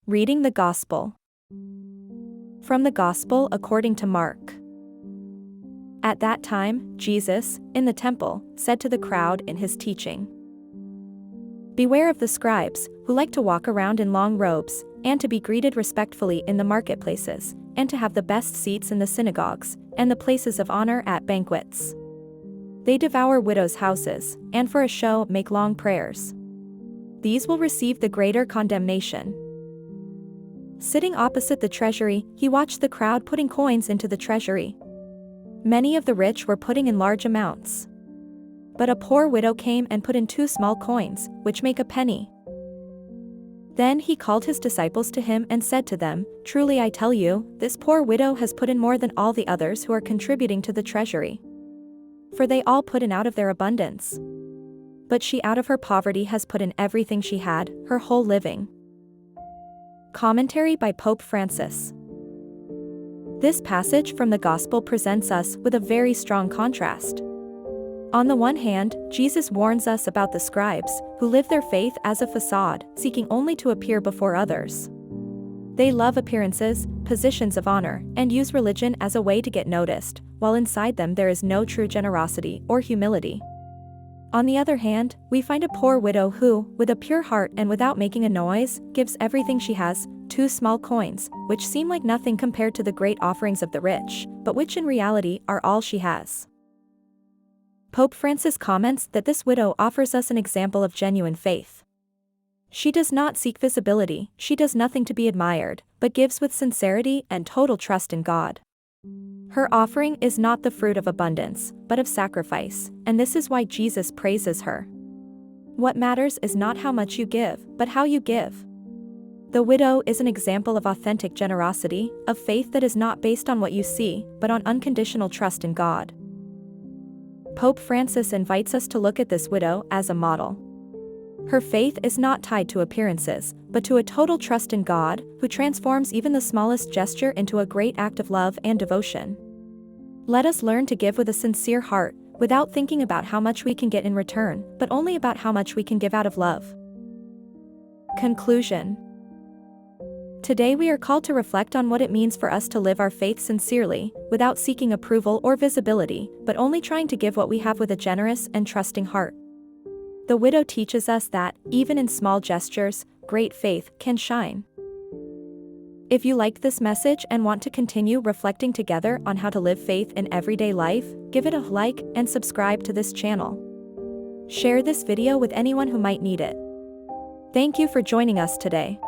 Reading the Gospel. From the Gospel according to Mark. At that time, Jesus, in the temple, said to the crowd in his teaching, "Beware of the scribes, who like to walk around in long robes, and to be greeted respectfully in the marketplaces, and to have the best seats in the synagogues, and the places of honor at banquets. They devour widows' houses, and for a show make long prayers. These will receive the greater condemnation." Sitting opposite the treasury, he watched the crowd putting coins into the treasury. Many of the rich were putting in large amounts. But a poor widow came and put in 2 small coins, which make a penny. Then he called his disciples to him and said to them, "Truly I tell you, this poor widow has put in more than all the others who are contributing to the treasury. For they all put in out of their abundance. But she out of her poverty has put in everything she had, her whole living." Commentary by Pope Francis. This passage from the Gospel presents us with a very strong contrast. On the one hand, Jesus warns us about the scribes, who live their faith as a facade, seeking only to appear before others. They love appearances, positions of honor, and use religion as a way to get noticed, while inside them there is no true generosity or humility. On the other hand, we find a poor widow who, with a pure heart and without making a noise, gives everything she has, 2 small coins, which seem like nothing compared to the great offerings of the rich, but which in reality are all she has. Pope Francis comments that this widow offers us an example of genuine faith. She does not seek visibility, she does nothing to be admired, but gives with sincerity and total trust in God. Her offering is not the fruit of abundance, but of sacrifice, and this is why Jesus praises her. What matters is not how much you give, but how you give. The widow is an example of authentic generosity, of faith that is not based on what you see, but on unconditional trust in God. Pope Francis invites us to look at this widow as a model. Her faith is not tied to appearances, but to a total trust in God, who transforms even the smallest gesture into a great act of love and devotion. Let us learn to give with a sincere heart, without thinking about how much we can get in return, but only about how much we can give out of love. Conclusion. Today we are called to reflect on what it means for us to live our faith sincerely, without seeking approval or visibility, but only trying to give what we have with a generous and trusting heart. The widow teaches us that, even in small gestures, great faith can shine. If you like this message and want to continue reflecting together on how to live faith in everyday life, give it a like and subscribe to this channel. Share this video with anyone who might need it. Thank you for joining us today.